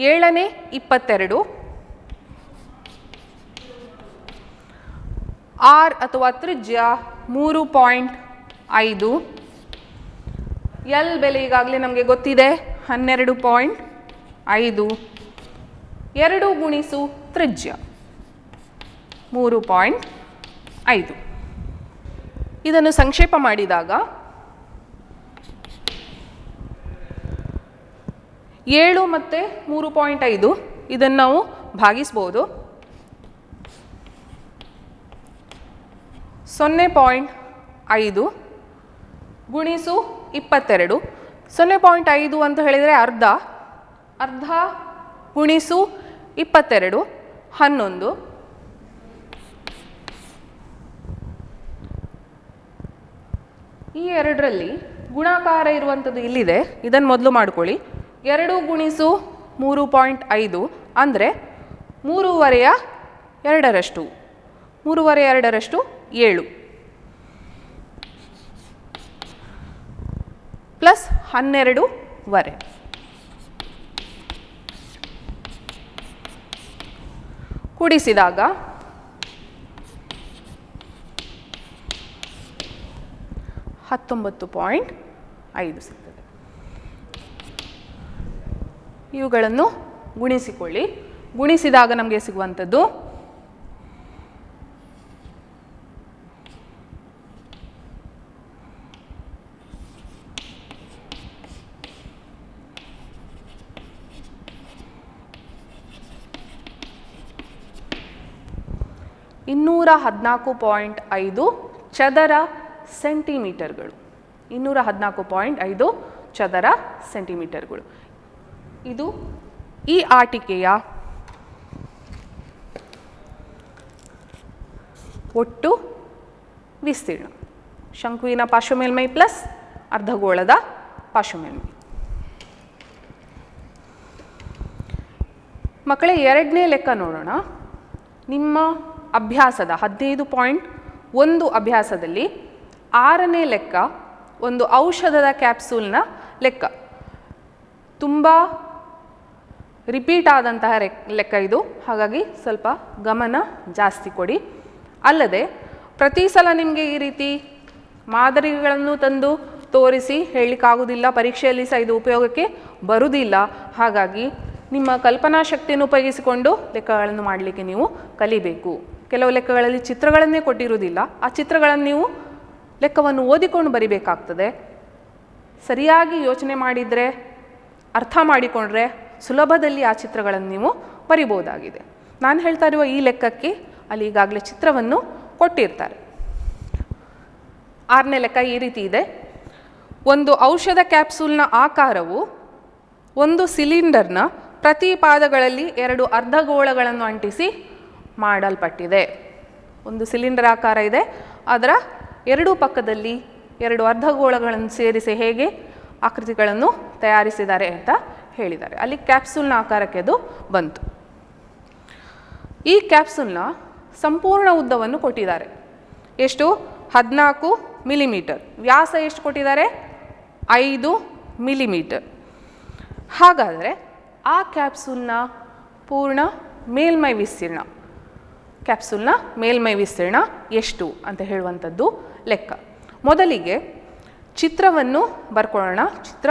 7ನೇ 22, R ಅಥವಾ ತ್ರಿಜ್ಯ 3.5, L ಬೆಲೆ ಈಗಾಗಲೇ ನಮಗೆ ಗೊತ್ತಿದೆ 12.5, 2 ಗುಣಿಸು ತ್ರಿಜ್ಯ 3.5. ಇದನ್ನು ಸಂಕ್ಷೇಪ ಮಾಡಿದಾಗ 7 ಮತ್ತು 3.5 ಇದನ್ನು ನಾವು ಭಾಗಿಸ್ಬೋದು. 0.5 ಗುಣಿಸು 22. 0.5 ಅಂತ ಹೇಳಿದರೆ ಅರ್ಧ ಗುಣಿಸು 22 11. ಈ ಎರಡರಲ್ಲಿ ಗುಣಾಕಾರ ಇರುವಂಥದ್ದು ಇಲ್ಲಿದೆ. ಇದನ್ನು ಮೊದಲು ಮಾಡ್ಕೊಳ್ಳಿ. 2 ಗುಣಿಸು 3.5 ಅಂದರೆ 3/2 2ರಷ್ಟು 7 ಪ್ಲಸ್ 12/2 ಕೂಡಿಸಿದಾಗ 19.5 ಸಿಗ್ತದೆ. ಇವುಗಳನ್ನು ಗುಣಿಸಿಕೊಳ್ಳಿ. ಗುಣಿಸಿದಾಗ ನಮಗೆ ಸಿಗುವಂಥದ್ದು (214.5 ಚದರ ಸೆಂಟಿಮೀಟರ್ಗಳು). 214.5 ಚದರ ಸೆಂಟಿಮೀಟರ್ಗಳು. ಇದು ಈ ಆಟಿಕೆಯ ಒಟ್ಟು ವಿಸ್ತೀರ್ಣ. ಶಂಕುವಿನ ಪಾರ್ಶ್ವ ಮೇಲ್ಮೈ ಪ್ಲಸ್ ಅರ್ಧಗೋಳದ ಪಾರ್ಶ್ವ ಮೇಲ್ಮೈ. ಮಕ್ಕಳೇ, ಎರಡನೇ ಲೆಕ್ಕ ನೋಡೋಣ. ನಿಮ್ಮ ಅಭ್ಯಾಸದ 15.1 ಅಭ್ಯಾಸದಲ್ಲಿ 6ನೇ ಲೆಕ್ಕ ಒಂದು ಔಷಧದ ಕ್ಯಾಪ್ಸೂಲ್ನ ಲೆಕ್ಕ. ತುಂಬ ರಿಪೀಟ್ ಆದಂತಹ ಲೆಕ್ಕ ಇದು. ಹಾಗಾಗಿ ಸ್ವಲ್ಪ ಗಮನ ಜಾಸ್ತಿ ಕೊಡಿ. ಅಲ್ಲದೆ ಪ್ರತಿ ಸಲ ನಿಮಗೆ ಈ ರೀತಿ ಮಾದರಿಗಳನ್ನು ತಂದು ತೋರಿಸಿ ಹೇಳಲಿಕ್ಕಾಗೋದಿಲ್ಲ, ಪರೀಕ್ಷೆಯಲ್ಲಿ ಸಹ ಇದು ಉಪಯೋಗಕ್ಕೆ ಬರುವುದಿಲ್ಲ. ಹಾಗಾಗಿ ನಿಮ್ಮ ಕಲ್ಪನಾ ಶಕ್ತಿಯನ್ನು ಉಪಯೋಗಿಸಿಕೊಂಡು ಲೆಕ್ಕಗಳನ್ನು ಮಾಡಲಿಕ್ಕೆ ನೀವು ಕಲಿಬೇಕು. ಕೆಲವು ಲೆಕ್ಕಗಳಲ್ಲಿ ಚಿತ್ರಗಳನ್ನೇ ಕೊಟ್ಟಿರುವುದಿಲ್ಲ, ಆ ಚಿತ್ರಗಳನ್ನು ನೀವು ಲೆಕ್ಕವನ್ನು ಓದಿಕೊಂಡು ಬರಿಬೇಕಾಗ್ತದೆ. ಸರಿಯಾಗಿ ಯೋಚನೆ ಮಾಡಿದರೆ, ಅರ್ಥ ಮಾಡಿಕೊಂಡ್ರೆ ಸುಲಭದಲ್ಲಿ ಆ ಚಿತ್ರಗಳನ್ನು ನೀವು ಬರಿಬೋದಾಗಿದೆ. ನಾನು ಹೇಳ್ತಾ ಇರುವ ಈ ಲೆಕ್ಕಕ್ಕೆ ಅಲ್ಲಿ ಈಗಾಗಲೇ ಚಿತ್ರವನ್ನು ಕೊಟ್ಟಿರ್ತಾರೆ. 6ನೇ ಲೆಕ್ಕ ಈ ರೀತಿ ಇದೆ. ಒಂದು ಔಷಧ ಕ್ಯಾಪ್ಸೂಲ್ನ ಆಕಾರವು ಒಂದು ಸಿಲಿಂಡರ್ನ ಪ್ರತಿ ಪಾದಗಳಲ್ಲಿ 2 ಅರ್ಧಗೋಳಗಳನ್ನು ಅಂಟಿಸಿ ಮಾಡಲ್ಪಟ್ಟಿದೆ. ಒಂದು ಸಿಲಿಂಡರ್ ಆಕಾರ ಇದೆ, ಅದರ 2 ಪಕ್ಕದಲ್ಲಿ 2 ಅರ್ಧಗೋಳಗಳನ್ನು ಸೇರಿಸಿ ಹೇಗೆ ಆಕೃತಿಗಳನ್ನು ತಯಾರಿಸಿದ್ದಾರೆ ಅಂತ ಹೇಳಿದ್ದಾರೆ. ಅಲ್ಲಿ ಕ್ಯಾಪ್ಸೂಲ್ನ ಆಕಾರಕ್ಕೆ ಅದು ಬಂತು. ಈ ಕ್ಯಾಪ್ಸೂಲ್ನ ಸಂಪೂರ್ಣ ಉದ್ದವನ್ನು ಕೊಟ್ಟಿದ್ದಾರೆ. ಎಷ್ಟು? 14 ಮಿಲಿಮೀಟರ್. ವ್ಯಾಸ ಎಷ್ಟು ಕೊಟ್ಟಿದ್ದಾರೆ? 5 ಮಿಲಿಮೀಟರ್. ಹಾಗಾದರೆ ಆ ಕ್ಯಾಪ್ಸೂಲ್ನ ಪೂರ್ಣ ಮೇಲ್ಮೈ ವಿಸ್ತೀರ್ಣ, ಕ್ಯಾಪ್ಸೂಲ್ನ ಮೇಲ್ಮೈ ವಿಸ್ತೀರ್ಣ ಎಷ್ಟು ಅಂತ ಹೇಳುವಂಥದ್ದು ಲೆಕ್ಕ. ಮೊದಲಿಗೆ ಚಿತ್ರವನ್ನು ಬರ್ಕೊಳ್ಳೋಣ. ಚಿತ್ರ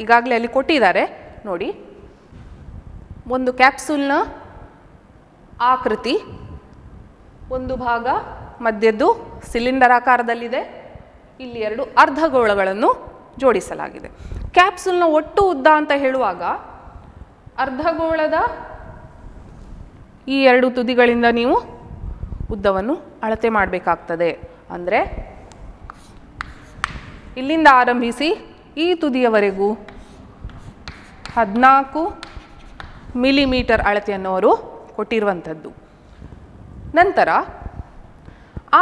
ಈಗಾಗಲೇ ಅಲ್ಲಿ ಕೊಟ್ಟಿದ್ದಾರೆ ನೋಡಿ. ಒಂದು ಕ್ಯಾಪ್ಸೂಲ್ನ ಆಕೃತಿ, ಒಂದು ಭಾಗ ಮಧ್ಯದ್ದು ಸಿಲಿಂಡರ್ ಆಕಾರದಲ್ಲಿದೆ. ಇಲ್ಲಿ 2 ಅರ್ಧಗೋಳಗಳನ್ನು ಜೋಡಿಸಲಾಗಿದೆ. ಕ್ಯಾಪ್ಸೂಲ್ನ ಒಟ್ಟು ಉದ್ದ ಅಂತ ಹೇಳುವಾಗ ಅರ್ಧಗೋಳದ ಈ 2 ತುದಿಗಳಿಂದ ನೀವು ಉದ್ದವನ್ನು ಅಳತೆ ಮಾಡಬೇಕಾಗ್ತದೆ. ಅಂದರೆ ಇಲ್ಲಿಂದ ಆರಂಭಿಸಿ ಈ ತುದಿಯವರೆಗೂ 14 ಮಿಲಿಮೀಟರ್ ಅಳತೆಯನ್ನು ಅವರು ಕೊಟ್ಟಿರುವಂಥದ್ದು. ನಂತರ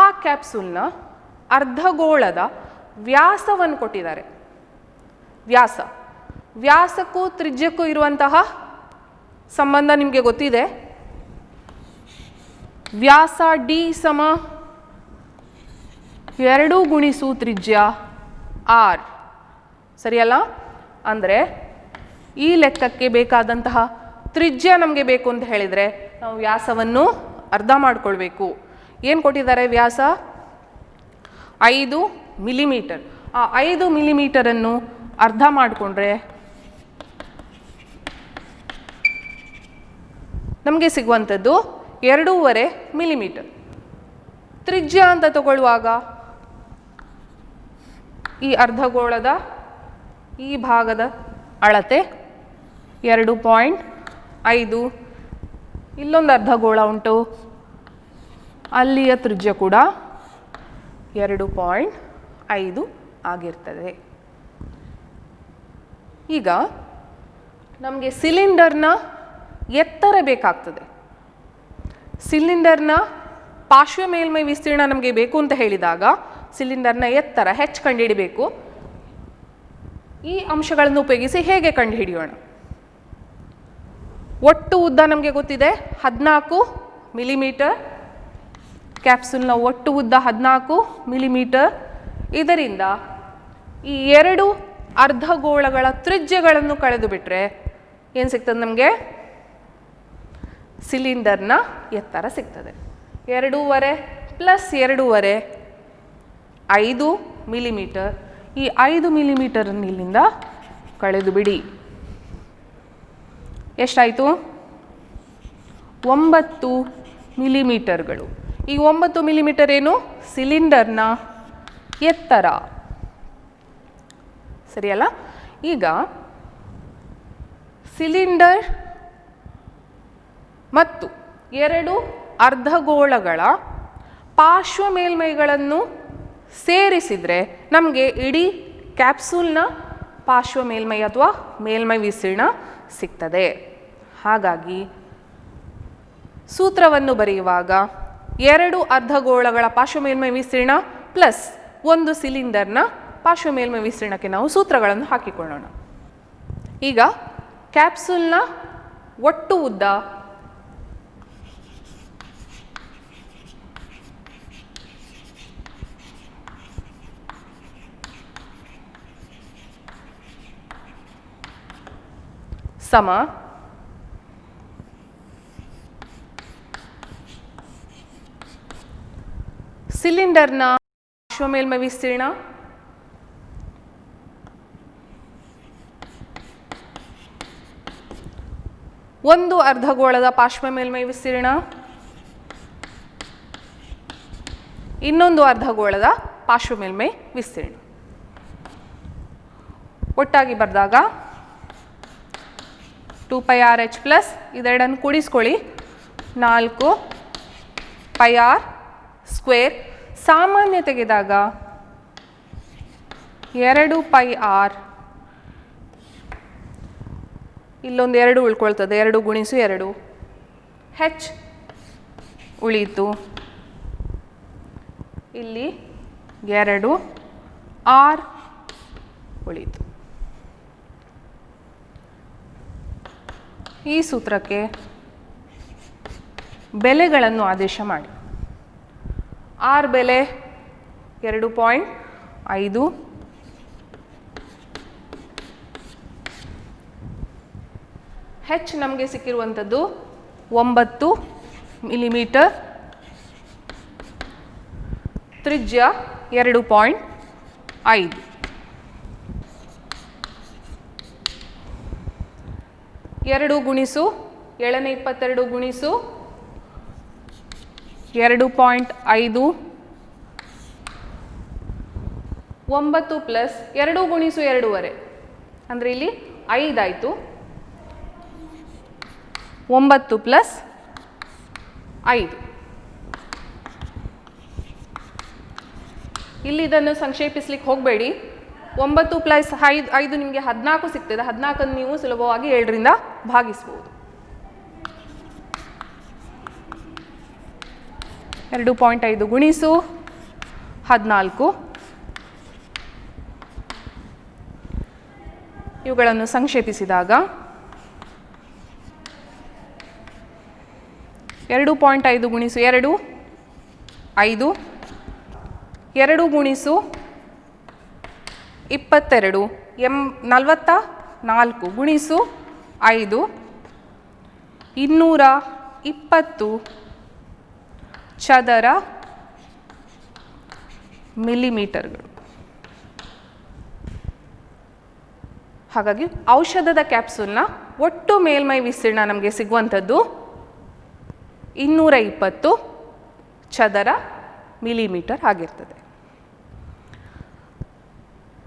ಆ ಕ್ಯಾಪ್ಸೂಲ್ನ ಅರ್ಧಗೋಳದ ವ್ಯಾಸವನ್ನು ಕೊಟ್ಟಿದ್ದಾರೆ. ವ್ಯಾಸಕ್ಕೂ ತ್ರಿಜ್ಯಕ್ಕೂ ಇರುವಂತಹ ಸಂಬಂಧ ನಿಮಗೆ ಗೊತ್ತಿದೆ. ವ್ಯಾಸ ಡಿ ಸಮ 2 ಗುಣಿಸು ತ್ರಿಜ್ಯ ಆರ್. ಸರಿಯಲ್ಲ? ಅಂದರೆ ಈ ಲೆಕ್ಕಕ್ಕೆ ಬೇಕಾದಂತಹ ತ್ರಿಜ್ಯ ನಮಗೆ ಬೇಕು ಅಂತ ಹೇಳಿದರೆ ನಾವು ವ್ಯಾಸವನ್ನು ಅರ್ಧ ಮಾಡಿಕೊಳ್ಬೇಕು. ಏನು ಕೊಟ್ಟಿದ್ದಾರೆ? ವ್ಯಾಸ 5 ಮಿಲಿಮೀಟರ್. ಆ 5 ಮಿಲಿಮೀಟರನ್ನು ಅರ್ಧ ಮಾಡಿಕೊಂಡ್ರೆ ನಮಗೆ ಸಿಗುವಂಥದ್ದು 2.5 ಮಿಲಿಮೀಟರ್. ತ್ರಿಜ್ಯ ಅಂತ ತಗೊಳ್ಳುವಾಗ ಈ ಅರ್ಧಗೋಳದ ಈ ಭಾಗದ ಅಳತೆ 2.5, ಇಲ್ಲೊಂದು ಅರ್ಧಗೋಳ ಉಂಟು, ಅಲ್ಲಿಯ ತ್ರಿಜ್ಯ ಕೂಡ 2.5 ಆಗಿರ್ತದೆ. ಈಗ ನಮಗೆ ಸಿಲಿಂಡರ್ನ ಎತ್ತರ ಬೇಕಾಗ್ತದೆ. ಸಿಲಿಂಡರ್ನ ಪಾರ್ಶ್ವ ಮೇಲ್ಮೈ ವಿಸ್ತೀರ್ಣ ನಮಗೆ ಬೇಕು ಅಂತ ಹೇಳಿದಾಗ ಸಿಲಿಂಡರ್ನ ಎತ್ತರ ಹೆಚ್ಚು ಕಂಡುಹಿಡಿಬೇಕು. ಈ ಅಂಶಗಳನ್ನು ಉಪಯೋಗಿಸಿ ಹೇಗೆ ಕಂಡುಹಿಡಿಯೋಣ? ಒಟ್ಟು ಉದ್ದ ನಮಗೆ ಗೊತ್ತಿದೆ 14 ಮಿಲಿಮೀಟರ್. ಕ್ಯಾಪ್ಸೂಲ್ನ ಒಟ್ಟು ಉದ್ದ 14 ಮಿಲಿಮೀಟರ್. ಇದರಿಂದ ಈ 2 ಅರ್ಧಗೋಳಗಳ ತ್ರಿಜ್ಯಗಳನ್ನು ಕಳೆದು ಬಿಟ್ಟರೆ ಏನು ಸಿಗ್ತದೆ ನಮಗೆ? ಸಿಲಿಂಡರ್ನ ಎತ್ತರ ಸಿಗ್ತದೆ. 2.5 ಪ್ಲಸ್ 2.5 5 ಮಿಲಿಮೀಟರ್. ಈ 5 ಮಿಲಿಮೀಟರನ್ನು ಇಲ್ಲಿಂದ ಕಳೆದು ಬಿಡಿ. ಎಷ್ಟಾಯಿತು? 9 ಮಿಲಿಮೀಟರ್ಗಳು. ಈ 9 ಮಿಲಿಮೀಟರ್ ಏನು? ಸಿಲಿಂಡರ್ನ ಎತ್ತರ. ಸರಿಯಲ್ಲ? ಈಗ ಸಿಲಿಂಡರ್ ಮತ್ತು 2 ಅರ್ಧಗೋಳಗಳ ಪಾರ್ಶ್ವ ಮೇಲ್ಮೈಗಳನ್ನು ಸೇರಿಸಿದರೆ ನಮಗೆ ಇಡೀ ಕ್ಯಾಪ್ಸೂಲ್ನ ಪಾರ್ಶ್ವ ಮೇಲ್ಮೈ ಅಥವಾ ಮೇಲ್ಮೈ ವಿಸ್ತೀರ್ಣ ಸಿಗ್ತದೆ. ಹಾಗಾಗಿ ಸೂತ್ರವನ್ನು ಬರೆಯುವಾಗ 2 ಅರ್ಧಗೋಳಗಳ ಪಾರ್ಶ್ವ ಮೇಲ್ಮೈ ವಿಸ್ತೀರ್ಣ ಪ್ಲಸ್ 1 ಸಿಲಿಂಡರ್ನ ಪಾರ್ಶ್ವ ಮೇಲ್ಮೈ ವಿಸ್ತೀರ್ಣಕ್ಕೆ ನಾವು ಸೂತ್ರಗಳನ್ನು ಹಾಕಿಕೊಳ್ಳೋಣ. ಈಗ ಕ್ಯಾಪ್ಸೂಲ್ನ ಒಟ್ಟು ಉದ್ದ ಸಮ ಸಿಲಿಂಡರ್ನ ಪಾರ್ಶ್ವ ಮೇಲ್ಮೈ ವಿಸ್ತೀರ್ಣ ಒಂದು ಅರ್ಧಗೋಳದ ಪಾರ್ಶ್ವ ಮೇಲ್ಮೈ ವಿಸ್ತೀರ್ಣ ಇನ್ನೊಂದು ಅರ್ಧಗೋಳದ ಪಾರ್ಶ್ವ ಮೇಲ್ಮೈ ವಿಸ್ತೀರ್ಣ ಒಟ್ಟಾಗಿ ಬರೆದಾಗ 2πrh ಪ್ಲಸ್ ಇದೆರಡನ್ನು ಕೂಡಿಸ್ಕೊಳ್ಳಿ 4πr ಸ್ಕ್ವೇರ್ ಸಾಮಾನ್ಯ ತೆಗೆದಾಗ 2πr ಇಲ್ಲೊಂದು 2 ಉಳ್ಕೊಳ್ತದೆ 2 ಗುಣಿಸು 2 h ಉಳೀತು ಇಲ್ಲಿ 2 r ಉಳೀತು ಈ ಸೂತ್ರಕ್ಕೆ ಬೆಲೆಗಳನ್ನು ಆದೇಶ ಮಾಡಿ r ಬೆಲೆ 2.5 h ನಮಗೆ ಸಿಕ್ಕಿರುವಂಥದ್ದು 9 ಮಿಲಿಮೀಟರ್ ತ್ರಿಜ್ಯ 2.5 2 ಗುಣಿಸು 722 ಗುಣಿಸು 2.5 9 ಪ್ಲಸ್ 2 ಗುಣಿಸು 2.5 ಅಂದರೆ ಇಲ್ಲಿ 5 ಆಯಿತು 9 ಪ್ಲಸ್ 5 ಇಲ್ಲಿ ಇದನ್ನು ಸಂಕ್ಷೇಪಿಸ್ಲಿಕ್ಕೆ ಹೋಗಬೇಡಿ 9 ಪ್ಲಸ್ 5 ನಿಮಗೆ 14 ಸಿಗ್ತದೆ 14 ನೀವು ಸುಲಭವಾಗಿ 7ರಿಂದ ಭಾಗಿಸ್ಬೋದು 2.5 ಗುಣಿಸು 14 ಇವುಗಳನ್ನು ಸಂಕ್ಷೇಪಿಸಿದಾಗ 2.5 ಗುಣಿಸು 2 5 2 ಗುಣಿಸು 22 44 ಗುಣಿಸು 5 220 ಚದರ ಮಿಲಿಮೀಟರ್ಗಳು ಹಾಗಾಗಿ ಔಷಧದ ಕ್ಯಾಪ್ಸೂಲ್ನ ಒಟ್ಟು ಮೇಲ್ಮೈ ವಿಸ್ತೀರ್ಣ ನಮಗೆ ಸಿಗುವಂಥದ್ದು 220 ಚದರ ಮಿಲಿಮೀಟರ್ ಆಗಿರ್ತದೆ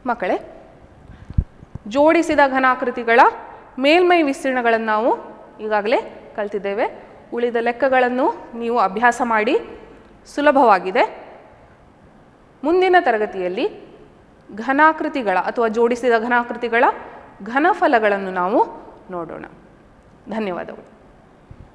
ಮಕ್ಕಳೇ ಜೋಡಿಸಿದ ಘನಾಕೃತಿಗಳ ಮೇಲ್ಮೈ ವಿಸ್ತೀರ್ಣಗಳನ್ನು ನಾವು ಈಗಾಗಲೇ ಕಲ್ತಿದ್ದೇವೆ ಉಳಿದ ಲೆಕ್ಕಗಳನ್ನು ನೀವು ಅಭ್ಯಾಸ ಮಾಡಿ ಸುಲಭವಾಗಿದೆ ಮುಂದಿನ ತರಗತಿಯಲ್ಲಿ ಘನಾಕೃತಿಗಳ ಅಥವಾ ಜೋಡಿಸಿದ ಘನಾಕೃತಿಗಳ ಘನಫಲಗಳನ್ನು ನಾವು ನೋಡೋಣ ಧನ್ಯವಾದಗಳು